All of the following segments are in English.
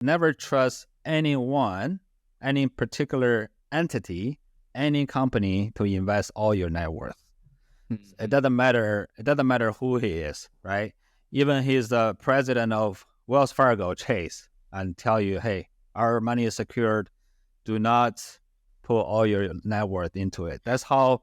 never trust anyone, any particular entity, any company to invest all your net worth. Mm-hmm. It doesn't matter who he is, right? Even he's the president of Wells Fargo, Chase, and tell you, hey, our money is secured. Do not put all your net worth into it. That's how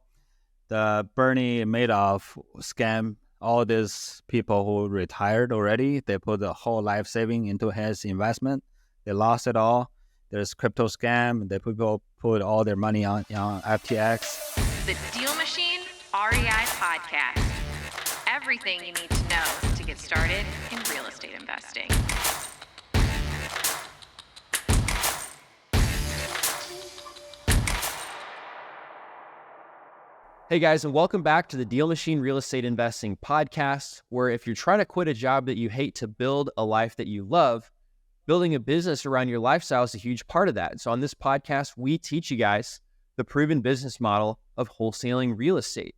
the Bernie Madoff scam, all these people who retired already, they put the whole life saving into his investment. They lost it all. There's crypto scam. People put all their money on FTX. The DealMachine REI podcast. Everything you need to know to get started in real estate investing. Hey guys, and welcome back to the DealMachine Real Estate Investing podcast, where if you're trying to quit a job that you hate to build a life that you love, building a business around your lifestyle is a huge part of that. So on this podcast, we teach you guys the proven business model of wholesaling real estate.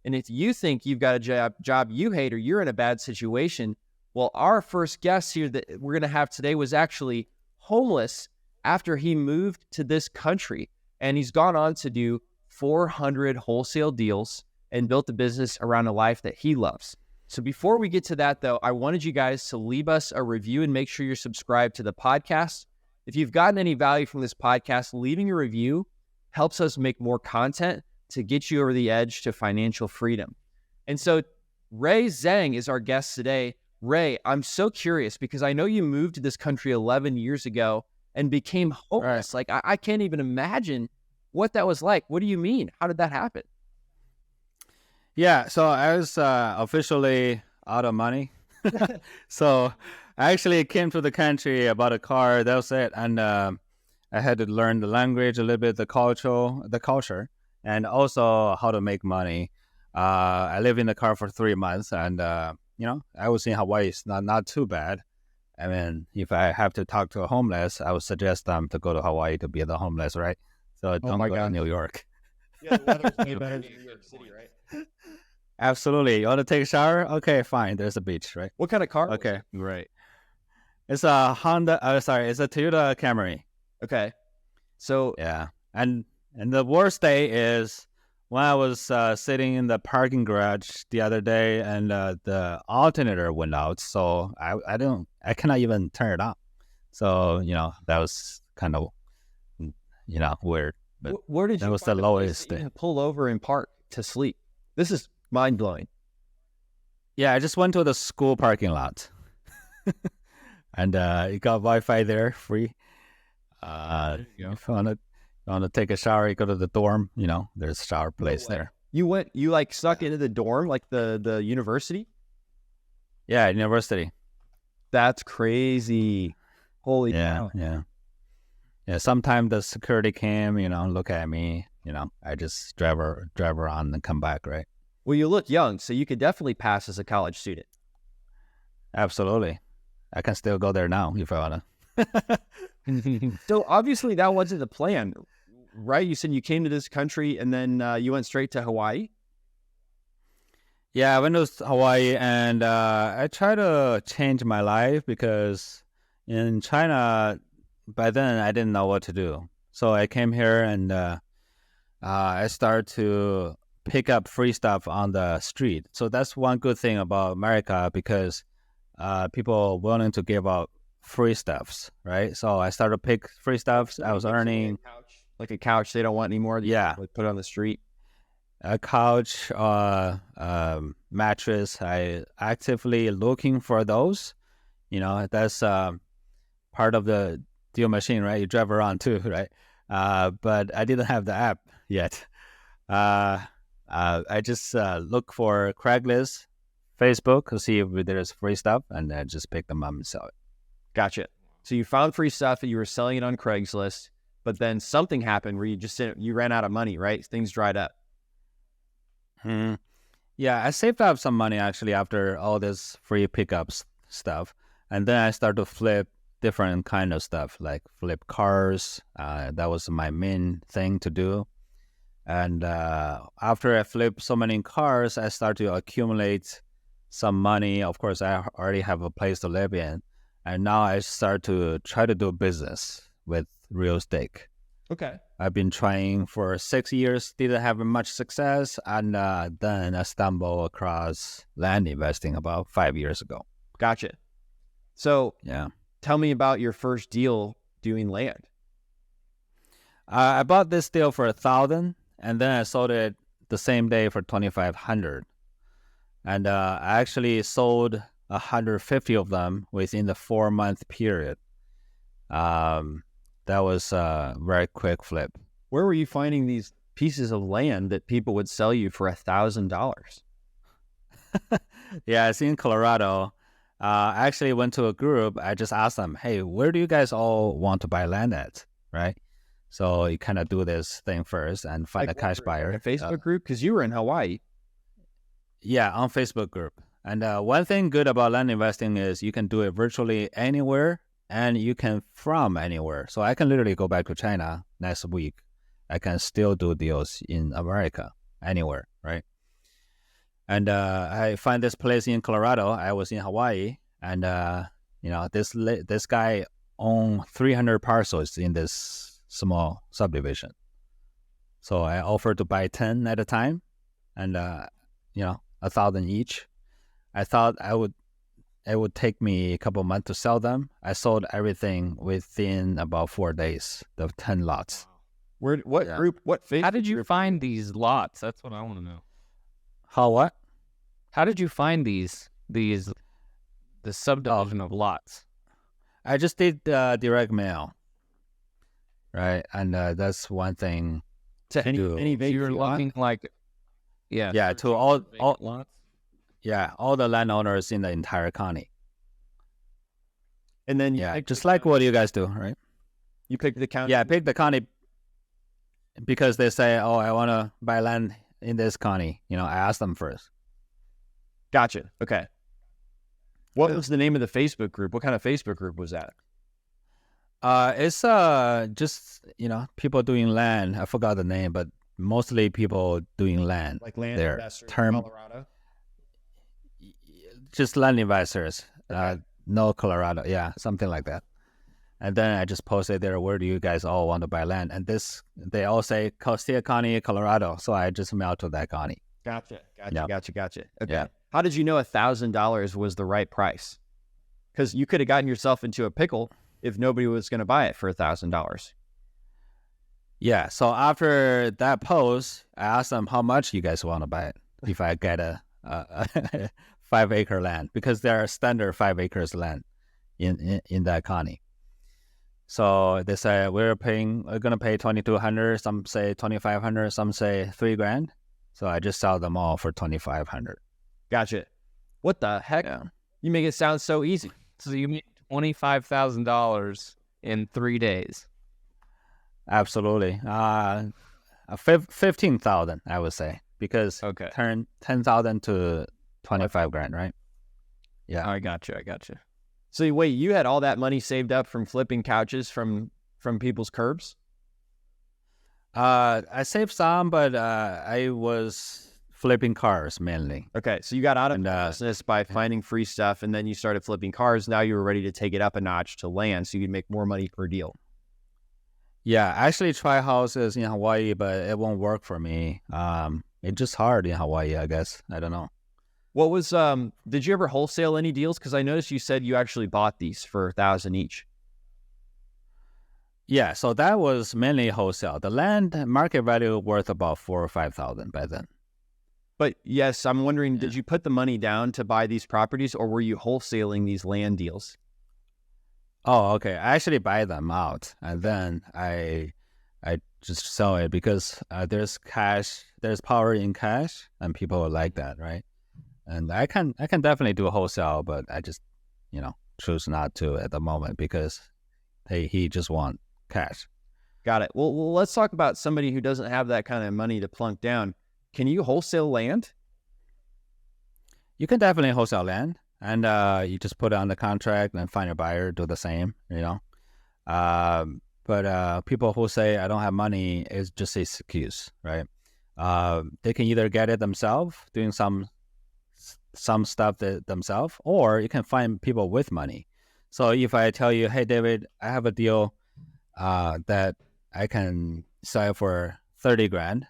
And if you think you've got a job you hate or you're in a bad situation, well, our first guest here that we're going to have today was actually homeless after he moved to this country. And he's gone on to do 400 wholesale deals and built a business around a life that he loves. So before we get to that, though, I wanted you guys to leave us a review and make sure you're subscribed to the podcast. If you've gotten any value from this podcast, leaving a review helps us make more content to get you over the edge to financial freedom. And so Ray Zhang is our guest today. Ray, I'm so curious because I know you moved to this country 11 years ago and became homeless. Right. Like, I can't even imagine what that was like. What do you mean? How did that happen? Yeah, so I was officially out of money. So I actually came to the country, bought a car, that was it. And I had to learn the language, a little bit, the culture, and also how to make money. I lived in the car for 3 months, and I was in Hawaii. It's not too bad. I mean, if I have to talk to a homeless, I would suggest them to go to Hawaii to be the homeless, right? So don't go to New York. Yeah, the weather's way better than New York City, right? Absolutely. You want to take a shower? Okay, fine. There's a beach, right? What kind of car? Okay. Right. It's a it's a Toyota Camry. Okay. So yeah. And the worst day is when I was sitting in the parking garage the other day and the alternator went out. So I cannot even turn it on. So, that was kind of weird. But where did you that was the lowest day. Pull over and park to sleep? This is mind-blowing. Yeah, I just went to the school parking lot. And you got Wi-Fi there, free. If you want to take a shower, you go to the dorm, there's a shower place there. You stuck into the dorm, like the university? Yeah, university. That's crazy. Holy cow. Yeah, sometimes the security cam, look at me, I just drive around and come back, right? Well, you look young, so you could definitely pass as a college student. Absolutely. I can still go there now if I want to. So obviously that wasn't the plan, right? You said you came to this country and then you went straight to Hawaii? Yeah, I went to Hawaii and I tried to change my life because in China, by then, I didn't know what to do. So I came here and I started to pick up free stuff on the street. So that's one good thing about America because people are willing to give out free stuffs, right? So I started to pick free stuffs. I was earning... Like a couch they don't want anymore? Yeah. Put it on the street? A couch, mattress. I actively looking for those. That's part of the DealMachine, right? You drive around too, right? But I didn't have the app yet. I just look for Craigslist, Facebook to see if there's free stuff, and I just pick them up and sell it. Gotcha. So you found free stuff and you were selling it on Craigslist, but then something happened where you ran out of money, right? Things dried up. Yeah, I saved up some money actually after all this free pickups stuff, and then I started to flip different kind of stuff, like flip cars. That was my main thing to do. And after I flipped so many cars, I started to accumulate some money. Of course, I already have a place to live in. And now I start to try to do business with real estate. Okay. I've been trying for 6 years, didn't have much success, and then I stumbled across land investing about 5 years ago. Gotcha. So Yeah. tell me about your first deal doing land. I bought this deal for $1,000, and then I sold it the same day for $2,500. And I actually sold 150 of them within the 4-month period. That was a very quick flip. Where were you finding these pieces of land that people would sell you for $1,000? Yeah, it's in Colorado. I actually went to a group. I just asked them, hey, where do you guys all want to buy land at? Right? So you kind of do this thing first and find a cash buyer. Like a Facebook group? Because you were in Hawaii. Yeah, on Facebook group. And one thing good about land investing is you can do it virtually anywhere and you can from anywhere. So I can literally go back to China next week. I can still do deals in America, anywhere, right? And I find this place in Colorado. I was in Hawaii, and this guy owned 300 parcels in this small subdivision. So I offered to buy 10 at a time, and $1,000 each. I thought it would take me a couple months to sell them. I sold everything within about 4 days, the 10 lots. What group? What Facebook? How did you find these lots? That's what I want to know. How what? How did you find the subdivision of lots? I just did direct mail, right? And that's one thing To any So you were vacant lot? looking like, Yeah, to all lots. all the landowners in the entire county. And then Just like what you guys do, right? you picked the county. Yeah, I picked the county because they say, "Oh, I want to buy land in this county." I asked them first. Gotcha. Okay. What was the name of the Facebook group? What kind of Facebook group was that? It's just people doing land. I forgot the name, but mostly people doing land. Like land There. investors Term- in Colorado? Just land investors. Okay. No Colorado. Yeah, something like that. And then I just posted there, where do you guys all want to buy land? And they all say Costilla County, Colorado. So I just mailed to that county. Gotcha. Yep. Gotcha. Okay. Yeah. How did you know $1,000 was the right price? Because you could have gotten yourself into a pickle if nobody was going to buy it for $1,000. Yeah. So after that post, I asked them how much you guys want to buy it if I get a 5-acre land, because there are standard 5 acres land in that county. So they say we're going to pay $2,200. Some say $2,500. Some say $3,000. So I just sell them all for $2,500. Gotcha. What the heck? Yeah. You make it sound so easy. So you made $25,000 in 3 days. Absolutely. 15,000, I would say, because Okay. turn 10,000 to 25 grand, right? Yeah. I got you. So wait, you had all that money saved up from flipping couches from people's curbs? I saved some, but I was flipping cars mainly. Okay, so you got out of And, business by finding free stuff, and then you started flipping cars. Now you were ready to take it up a notch to land, so you could make more money per deal. Yeah, I actually try houses in Hawaii, but it won't work for me. It's just hard in Hawaii, I guess. I don't know. What was did you ever wholesale any deals? Because I noticed you said you actually bought these for $1,000 each. Yeah, so that was mainly wholesale. The land market value worth about $4,000 or $5,000 by then. But yes, I'm wondering, did you put the money down to buy these properties, or were you wholesaling these land deals? Oh, okay. I actually buy them out, and then I just sell it because there's cash, there's power in cash, and people like that, right? And I can definitely do wholesale, but I just choose not to at the moment because he just want cash. Got it. Well, let's talk about somebody who doesn't have that kind of money to plunk down. Can you wholesale land? You can definitely wholesale land, and you just put it on the contract and find a buyer, do the same, But people who say I don't have money is just an excuse, right? They can either get it themselves, doing some stuff themselves, or you can find people with money. So if I tell you, hey, David, I have a deal that I can sell for 30 grand,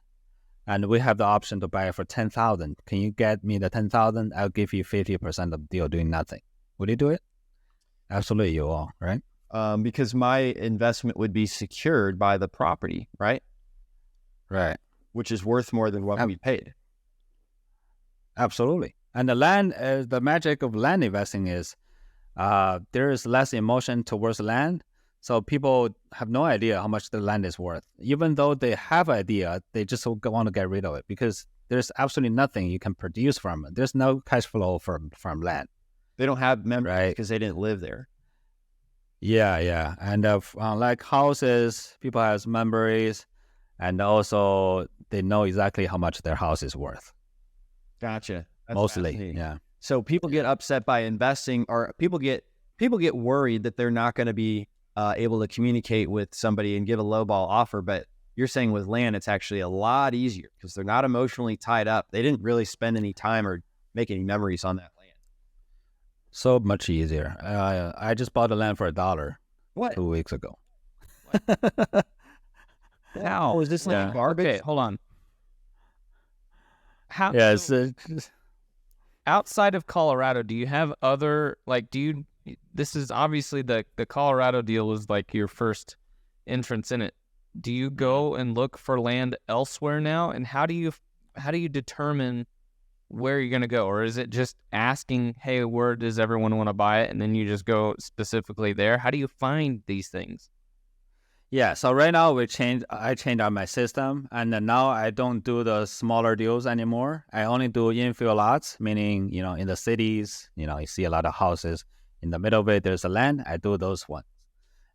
and we have the option to buy it for 10,000. Can you get me the 10,000? I'll give you 50% of the deal doing nothing. Would you do it? Absolutely, you will, right? Because my investment would be secured by the property, right? Right. Which is worth more than what we paid. Absolutely. And the land, the magic of land investing is there is less emotion towards land. So people have no idea how much the land is worth. Even though they have idea, they just want to get rid of it because there's absolutely nothing you can produce from it. There's no cash flow from land. They don't have memories right? Because they didn't live there. Yeah. And like houses, people have memories, and also they know exactly how much their house is worth. Gotcha. That's mostly, yeah. So people get upset by investing, or people get worried that they're not going to be able to communicate with somebody and give a lowball offer. But you're saying with land, it's actually a lot easier because they're not emotionally tied up. They didn't really spend any time or make any memories on that land. So much easier. I just bought the land for $1. What? 2 weeks ago. Wow. Is this like garbage? Okay, hold on. How? Yeah, Outside of Colorado, do you have other, like, this is obviously the Colorado deal was like your first entrance in it. Do you go and look for land elsewhere now? And how do you determine where you're going to go? Or is it just asking, hey, where does everyone want to buy it? And then you just go specifically there. How do you find these things? Yeah, so right now I changed out my system, and now I don't do the smaller deals anymore. I only do infill lots, meaning, in the cities, you see a lot of houses. In the middle of it, there's a land. I do those ones.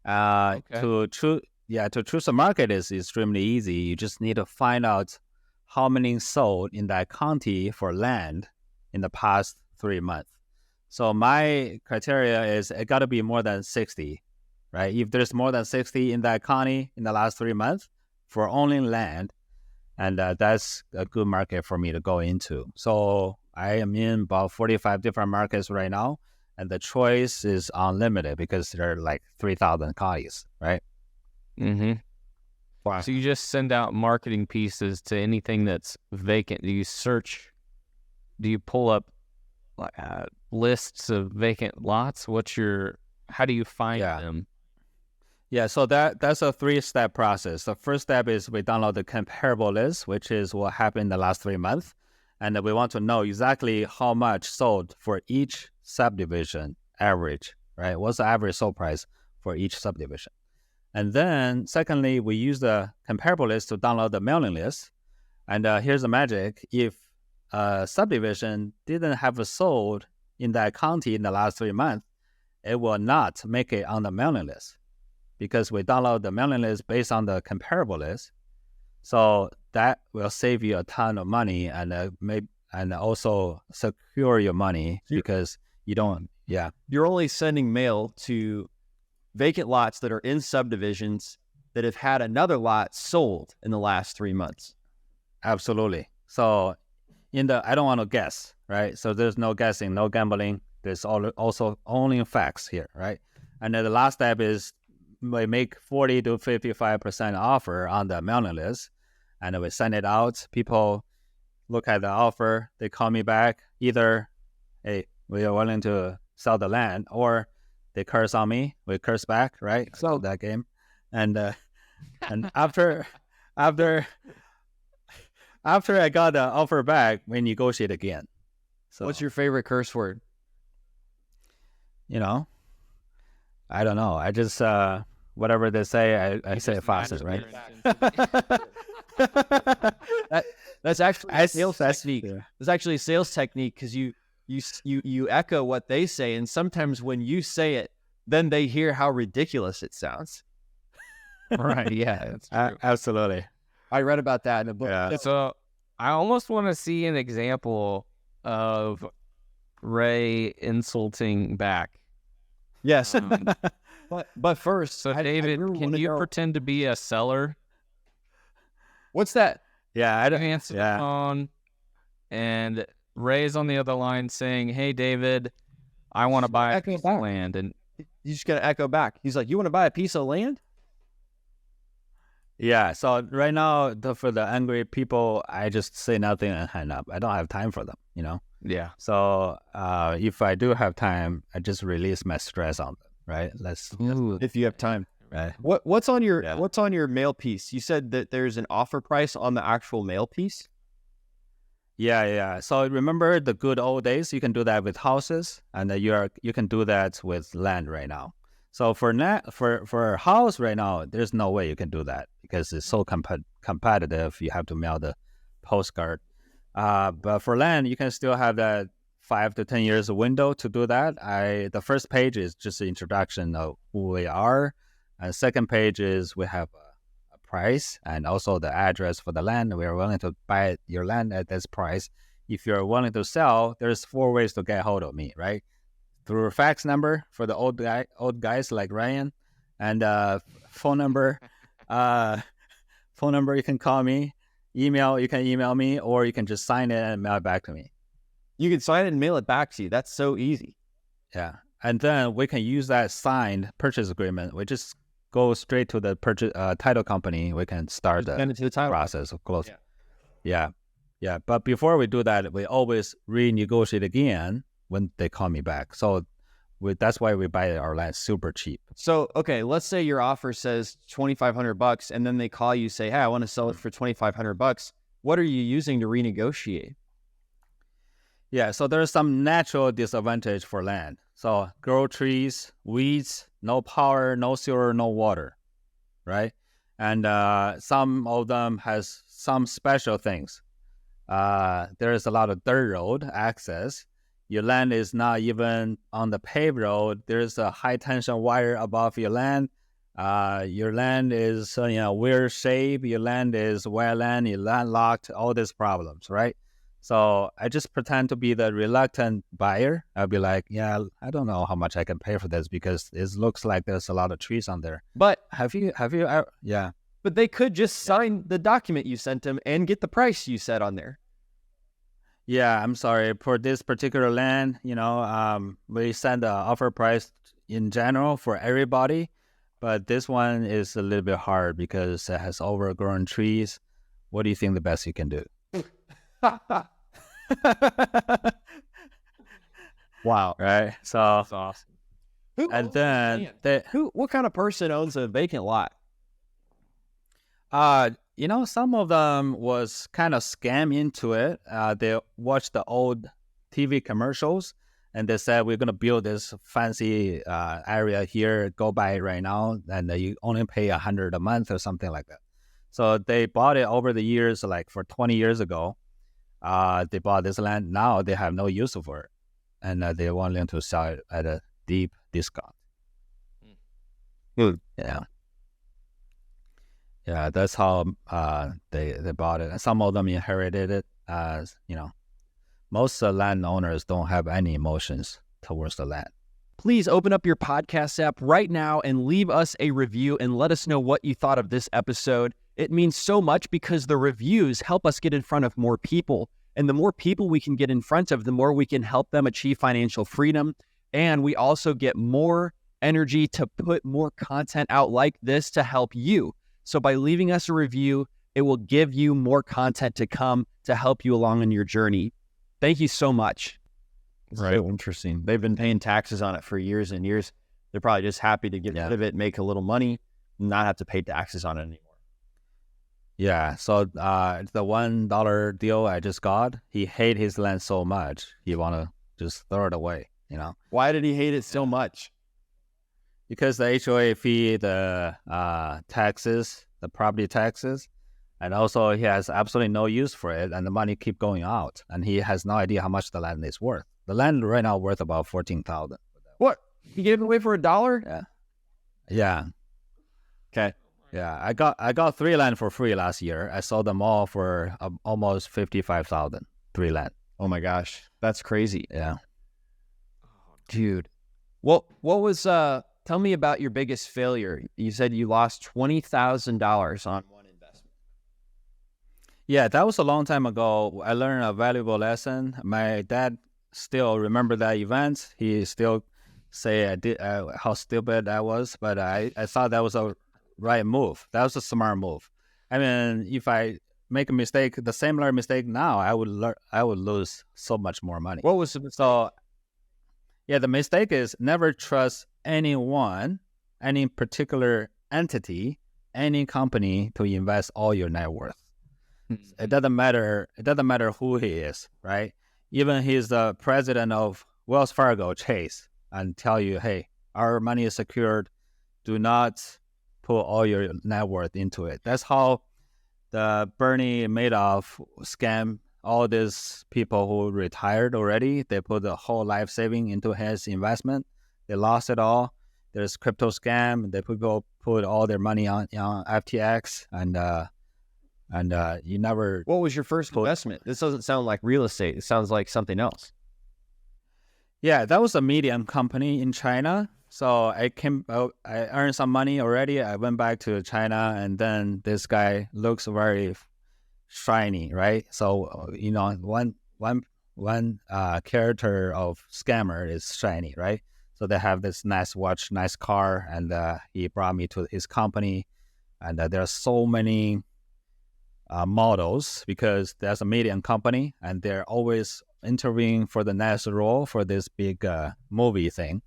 To choose a market is extremely easy. You just need to find out how many sold in that county for land in the past 3 months. So my criteria is it got to be more than 60. Right? If there's more than 60 in that county in the last 3 months for only land, and that's a good market for me to go into. So I am in about 45 different markets right now, and the choice is unlimited because there are like 3,000 counties, right? Mm-hmm. Wow. So you just send out marketing pieces to anything that's vacant. Do you pull up lists of vacant lots? How do you find them? Yeah, so that's a 3-step process. The first step is we download the comparable list, which is what happened in the last 3 months. And we want to know exactly how much sold for each subdivision average, right? What's the average sold price for each subdivision? And then secondly, we use the comparable list to download the mailing list. And here's the magic. If a subdivision didn't have a sold in that county in the last 3 months, it will not make it on the mailing list, because we download the mailing list based on the comparable list. So that will save you a ton of money and also secure your money because you don't, You're only sending mail to vacant lots that are in subdivisions that have had another lot sold in the last 3 months. Absolutely. So I don't want to guess, right? So there's no guessing, no gambling. There's also only facts here, right? And then the last step is we make 40 to 55% offer on the mailing list, and we send it out. People look at the offer, they call me back. Either, hey, we are willing to sell the land, or they curse on me. We curse back, right? So that game, and after I got the offer back, we negotiate again. So what's your favorite curse word? I don't know. I just whatever they say, I say it faster, right? That's actually a sales technique. That's actually a sales technique because you echo what they say, and sometimes when you say it, then they hear how ridiculous it sounds. Right? Yeah, that's true. Absolutely. I read about that in a book. Yeah. So I almost want to see an example of Ray insulting back. Yes. But first, so David, can you pretend to be a seller? What's that? Yeah, I don't answer the phone, and Ray's on the other line saying, "Hey, David, I want to buy a piece of land." And He's just gonna echo back. He's like, you want to buy a piece of land? Yeah. So right now, for the angry people, I just say nothing and hang up. I don't have time for them, you know? Yeah. So if I do have time, I just release my stress on them, right? If you have time. Right. What's on your mail piece? You said that there's an offer price on the actual mail piece? Yeah. So remember the good old days? You can do that with houses, and you can do that with land right now. So for a house right now, there's no way you can do that because it's so competitive. You have to mail the postcard. But for land, you can still have that 5 to 10 years window to do that. The first page is just the introduction of who we are, and second page is we have a price and also the address for the land. We are willing to buy your land at this price. If you're willing to sell, there's 4 ways to get hold of me, right? Through a fax number for the old guys like Ryan, and phone number. Phone number, you can call me. Email, you can email me, or you can just sign it and mail it back to me. You can sign it and mail it back to you. That's so easy. Yeah, and then we can use that signed purchase agreement. We just go straight to the title company. We can start the process of closing. Yeah. But before we do that, we always renegotiate again when they call me back. So that's why we buy our land super cheap. So, okay, let's say your offer says $2,500 and then they call you, say, hey, I want to sell it for $2,500. What are you using to renegotiate? Yeah, so there's some natural disadvantage for land. So grow trees, weeds, no power, no sewer, no water, right? And some of them has some special things. There is a lot of dirt road access. Your land is not even on the paved road. There's a high tension wire above your land. Your land is weird shape. Your land is wetland. You're landlocked. All these problems, right? So I just pretend to be the reluctant buyer. I'll be like, yeah, I don't know how much I can pay for this because it looks like there's a lot of trees on there. But have you ever? Yeah. But they could just sign the document you sent them and get the price you said on there. Yeah, I'm sorry. For this particular land, we send the offer price in general for everybody, but this one is a little bit hard because it has overgrown trees. What do you think the best you can do? Wow. Right? So That's awesome. What kind of person owns a vacant lot? Some of them was kind of scam into it. They watched the old TV commercials and they said, we're going to build this fancy area here, go buy it right now. And you only pay $100 a month or something like that. So they bought it over the years, like for 20 years ago. They bought this land. Now they have no use for it. And they want them to sell it at a deep discount. Yeah. Yeah, that's how they bought it. And some of them inherited it. Most landowners don't have any emotions towards the land. Please open up your podcast app right now and leave us a review and let us know what you thought of this episode. It means so much because the reviews help us get in front of more people. And the more people we can get in front of, the more we can help them achieve financial freedom. And we also get more energy to put more content out like this to help you. So by leaving us a review, it will give you more content to come to help you along on your journey. Thank you so much. Right. So interesting. They've been paying taxes on it for years and years. They're probably just happy to get rid of it, make a little money, not have to pay taxes on it anymore. Yeah. So the $1 deal I just got, he hated his land so much, he want to just throw it away, Why did he hate it so much? Because the HOA fee, the taxes, the property taxes, and also he has absolutely no use for it, and the money keep going out, and he has no idea how much the land is worth. The land right now worth about $14,000. What? He gave it away for $1? Yeah. Yeah. Okay. Yeah, I got 3 land for free last year. I sold them all for almost $55,000. 3 land. Oh my gosh, that's crazy. Yeah. Dude. What was tell me about your biggest failure. You said you lost $20,000 on one investment. Yeah, that was a long time ago. I learned a valuable lesson. My dad still remember that event. He still say I did how stupid I was, but I thought that was a right move. That was a smart move. I mean, if I make a mistake, the similar mistake now, I would lose so much more money. What was the mistake? So, yeah, the mistake is never trust anyone, any particular entity, any company to invest all your net worth. It doesn't matter who he is, right? Even he's the president of Wells Fargo, Chase, and tell you, hey, our money is secured. Do not put all your net worth into it. That's how the Bernie Madoff scam all these people who retired already. They put the whole life saving into his investment. They lost it all. There's crypto scam. They people put all their money on FTX and you never. What was your first investment? This doesn't sound like real estate. It sounds like something else. Yeah, that was a medium company in China. So I earned some money already. I went back to China, and then this guy looks very shiny, right? So one character of scammer is shiny, right? So they have this nice watch, nice car, and he brought me to his company, and there are so many models because there's a medium company, and they're always interviewing for the next role for this big movie thing.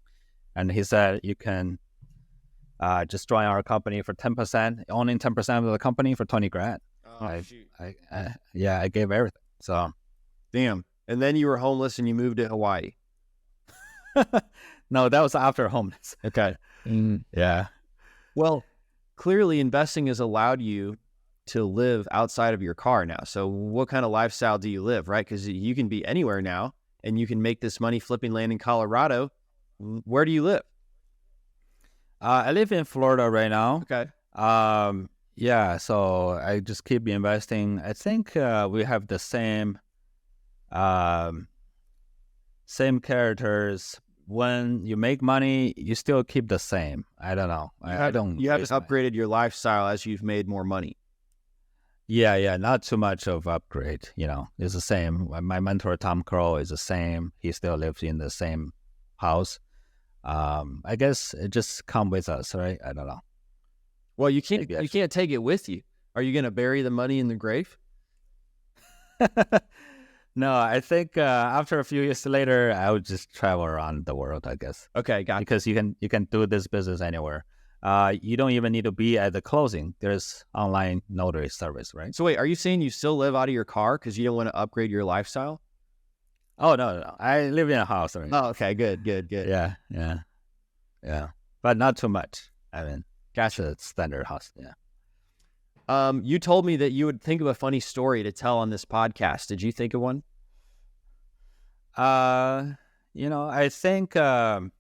And he said, you can just join our company for 10%, owning 10% of the company for 20 grand. Oh, shoot. I gave everything. So, damn. And then you were homeless and you moved to Hawaii. No, that was after homeless. Okay. Yeah. Well, clearly investing has allowed you to live outside of your car now. So what kind of lifestyle do you live, right? Because you can be anywhere now and you can make this money flipping land in Colorado. Where do you live? I live in Florida right now. Okay. Yeah, so I just keep investing. I think we have the same characters. When you make money, you still keep the same. I don't know. I don't. You haven't upgraded your lifestyle as you've made more money. Yeah, not too much of upgrade. It's the same. My mentor Tom Crow is the same. He still lives in the same house. I guess it just come with us, right? I don't know. Well, you can't take it with you. Are you going to bury the money in the grave? No, I think after a few years later, I would just travel around the world, I guess. Okay, got it. Because you can do this business anywhere. You don't even need to be at the closing. There's online notary service, right? So wait, are you saying you still live out of your car because you don't want to upgrade your lifestyle? Oh, no. I live in a house. Right? Oh, okay. Good. Yeah. But not too much. I mean, gotcha. It's a standard house. Yeah. You told me that you would think of a funny story to tell on this podcast. Did you think of one? I think the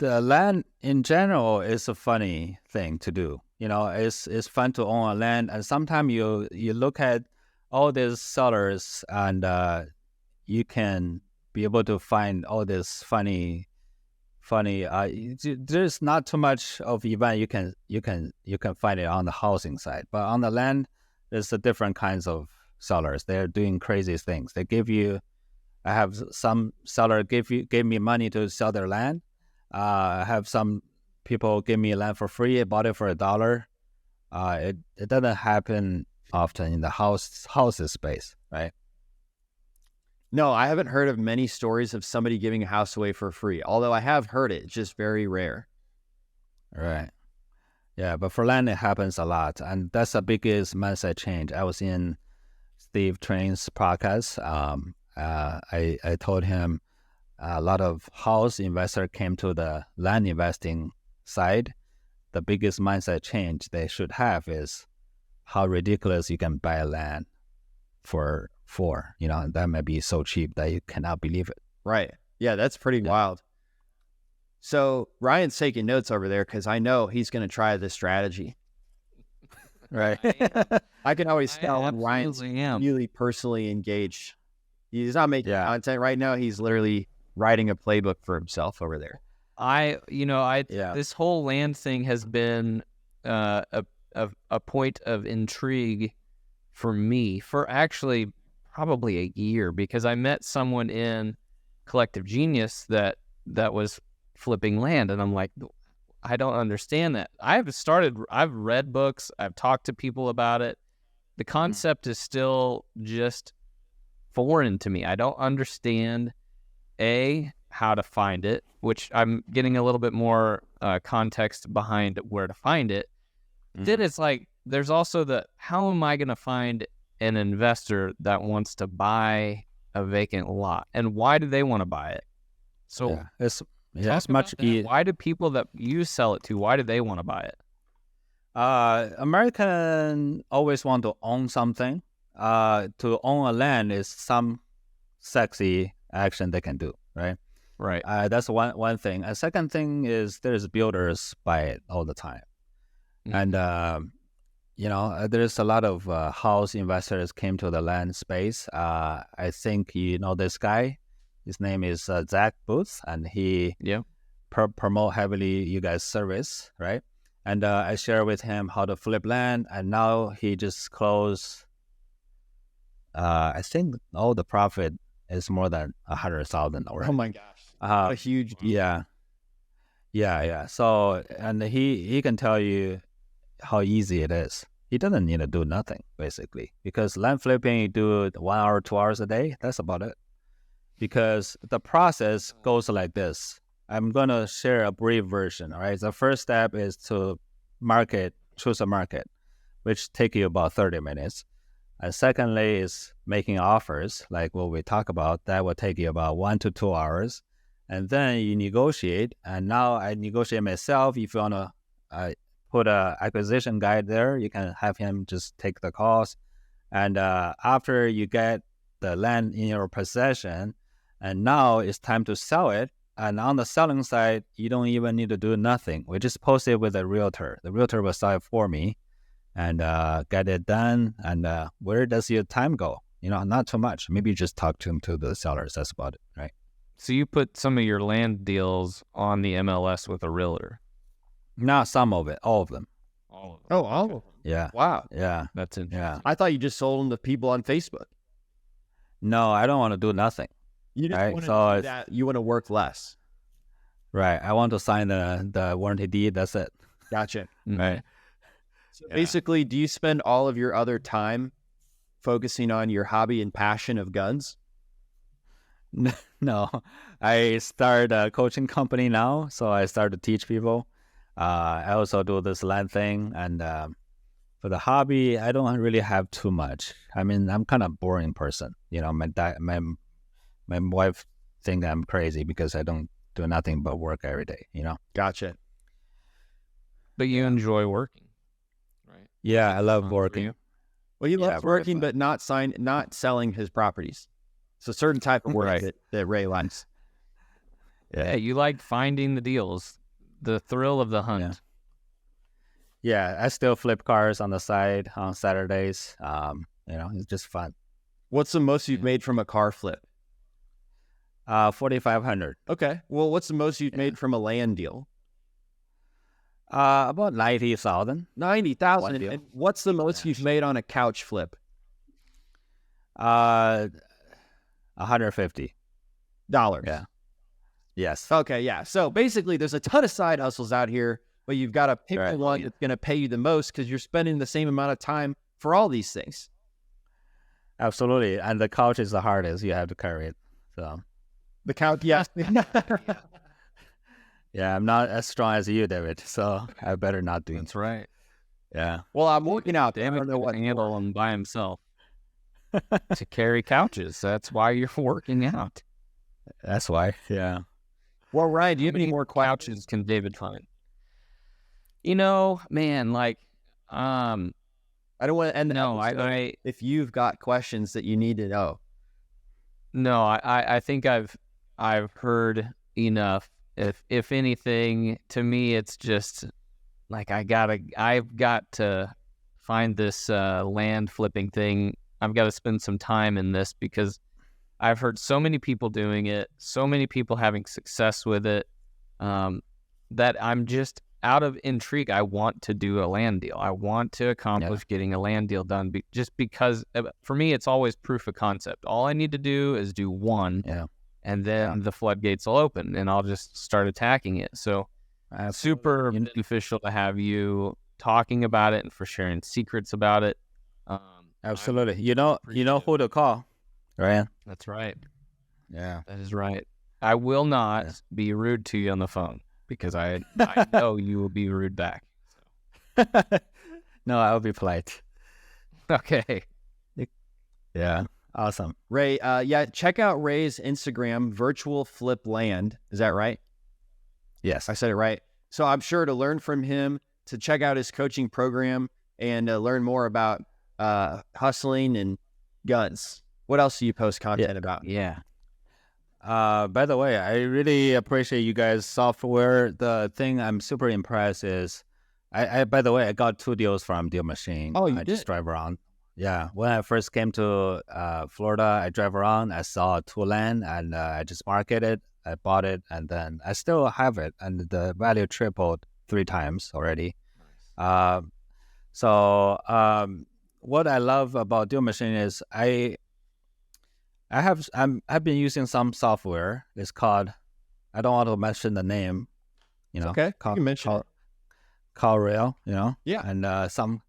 land in general is a funny thing to do. It's fun to own a land, and sometimes you look at all these sellers, and you can be able to find all this funny. There's not too much of event you can find it on the housing side, but on the land, there's a different kinds of sellers. They're doing crazy things. They give you. I have some seller gave me money to sell their land. I have some people give me land for free. I bought it for $1. It doesn't happen often in the houses space, right? No, I haven't heard of many stories of somebody giving a house away for free. Although I have heard it, it's just very rare. Right. Yeah, but for land it happens a lot, and that's the biggest mindset change. I was in Steve Train's podcast. I told him a lot of house investor came to the land investing side. The biggest mindset change they should have is how ridiculous you can buy land for. That might be so cheap that you cannot believe it. Right. Yeah, that's pretty wild. So Ryan's taking notes over there because I know he's going to try this strategy. Right. I can always tell when Ryan's really personally engaged. He's not making content right now. He's literally writing a playbook for himself over there. This whole land thing has been a point of intrigue for me for actually probably a year, because I met someone in Collective Genius that that was flipping land, and I'm like, I don't understand that. I've read books, I've talked to people about it. The concept is still just foreign to me. I don't understand how to find it, which I'm getting a little bit more context behind where to find it. Then it's like, there's also how am I going to find an investor that wants to buy a vacant lot, and why do they want to buy it? So it's much easier. Why do people that you sell it to, why do they want to buy it? American always want to own something. To own a land is some sexy action they can do, right? Right. That's one thing. A second thing is there's builders buy it all the time. And, there's a lot of house investors came to the land space. I think you know this guy. His name is Zach Booth, and he promote heavily you guys' service, right? And I share with him how to flip land, and now he just closed. I think all the profit is more than 100,000 already. Oh my gosh! A huge deal. Yeah. So, and he can tell you how easy it is. He doesn't need to do nothing basically, because land flipping you do 1 hour, 2 hours a day. That's about it. Because the process goes like this. I'm going to share a brief version, all right? The first step is to choose a market, which take you about 30 minutes. And secondly is making offers, like what we talk about. That will take you about 1 to 2 hours. And then you negotiate. And now I negotiate myself. If you want to put a acquisition guy there, you can have him just take the cost. And after you get the land in your possession, and now it's time to sell it. And on the selling side, you don't even need to do nothing. We just post it with a realtor. The realtor will sell it for me and get it done. And where does your time go? Not too much. Maybe you just talk to the sellers. That's about it, right? So you put some of your land deals on the MLS with a realtor? Not some of it, all of them. All of them. Oh, all of them. Yeah. Wow. Yeah. That's interesting. Yeah. I thought you just sold them to people on Facebook. No, I don't want to do nothing. You just Right, want to so do that. You want to work less. Right. I want to sign the warranty deed. That's it. Gotcha. Right. So basically, do you spend all of your other time focusing on your hobby and passion of guns? No, I start a coaching company now, so I start to teach people. I also do this land thing, and for the hobby, I don't really have too much. I mean, I'm kind of boring person. My wife think I'm crazy because I don't do nothing but work every day. Gotcha. But you enjoy working, right? Yeah, I love working. Well, he loves working, but not selling his properties. It's a certain type of work that Ray likes. Yeah, you like finding the deals, the thrill of the hunt. Yeah, I still flip cars on the side on Saturdays. It's just fun. What's the most you've made from a car flip? 4,500. Okay. Well, what's the most you've made from a land deal? About 90,000. 90,000. And what's the most you've made on a couch flip? 150 dollars. Yeah. Yes. Okay. Yeah. So basically, there's a ton of side hustles out here, but you've got to pick the one that's going to pay you the most because you're spending the same amount of time for all these things. Absolutely. And the couch is the hardest. You have to carry it. So the couch, yes. Yeah, I'm not as strong as you, David. So I better not do it. That's right. Yeah. Well, I'm working out. Damn, I don't know what to handle him by himself to carry couches. That's why you're working out. That's why. Yeah. Well, Ryan, do you have any more couches can David find? Man, I don't want to end. No, if you've got questions that you need to know. No, I think I've heard enough. If anything, to me, it's just like I've got to find this land flipping thing. I've got to spend some time in this because I've heard so many people doing it, so many people having success with it, that I'm just out of intrigue. I want to do a land deal. I want to accomplish getting a land deal done just because for me, it's always proof of concept. All I need to do is do one and then the floodgates will open, and I'll just start attacking it. So super beneficial to have you talking about it and for sharing secrets about it. Absolutely. You know who to call, Ryan? That's right. Yeah. That is right. I will not be rude to you on the phone because I know you will be rude back. No, I'll be polite. Okay. Yeah. Awesome. Ray, check out Ray's Instagram, Virtual Flip Land. Is that right? Yes. I said it right. So I'm sure to learn from him, to check out his coaching program, and learn more about hustling and guns. What else do you post content about? Yeah. By the way, I really appreciate you guys' software. The thing I'm super impressed is, by the way, I got 2 deals from DealMachine. Oh, you I did? just drive around. Yeah. When I first came to Florida, I drive around. I saw 2 land, and I just marketed it. I bought it, and then I still have it, and the value tripled 3 times already. So what I love about DealMachine is I've been using some software. It's called, I don't want to mention the name, Okay, you can mention it. CallRail, Yeah. and some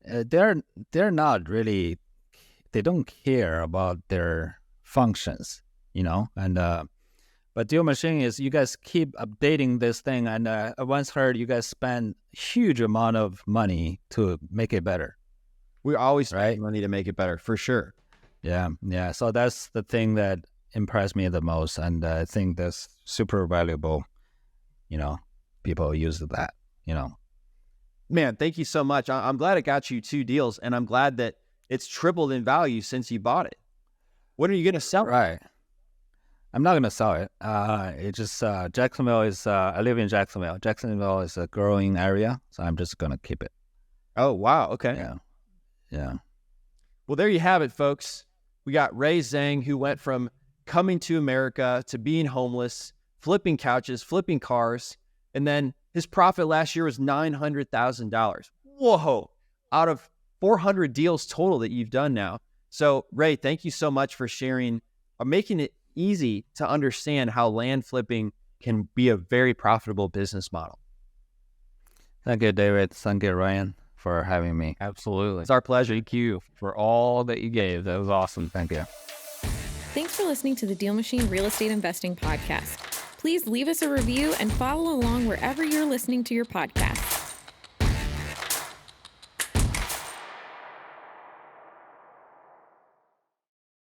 they're not really, they don't care about their functions, and but DealMachine is, you guys keep updating this thing, and I once heard you guys spend huge amount of money to make it better. We always spend Right? money to make it better, for sure. Yeah. So that's the thing that impressed me the most, and I think that's super valuable. People use that. Man, thank you so much. I'm glad it got you 2 deals, and I'm glad that it's tripled in value since you bought it. When are you going to sell it? Right. I'm not gonna sell it. It just Jacksonville is. I live in Jacksonville. Jacksonville is a growing area, so I'm just gonna keep it. Oh, wow. Okay. Yeah. Well, there you have it, folks. We got Ray Zhang, who went from coming to America to being homeless, flipping couches, flipping cars, and then his profit last year was $900,000. Whoa! Out of 400 deals total that you've done now. So, Ray, thank you so much for sharing, making it easy to understand how land flipping can be a very profitable business model. Thank you, David. Thank you, Ryan, for having me. Absolutely. It's our pleasure. Thank you for all that you gave. That was awesome. Thank you. Thanks for listening to the DealMachine Real Estate Investing Podcast. Please leave us a review and follow along wherever you're listening to your podcast.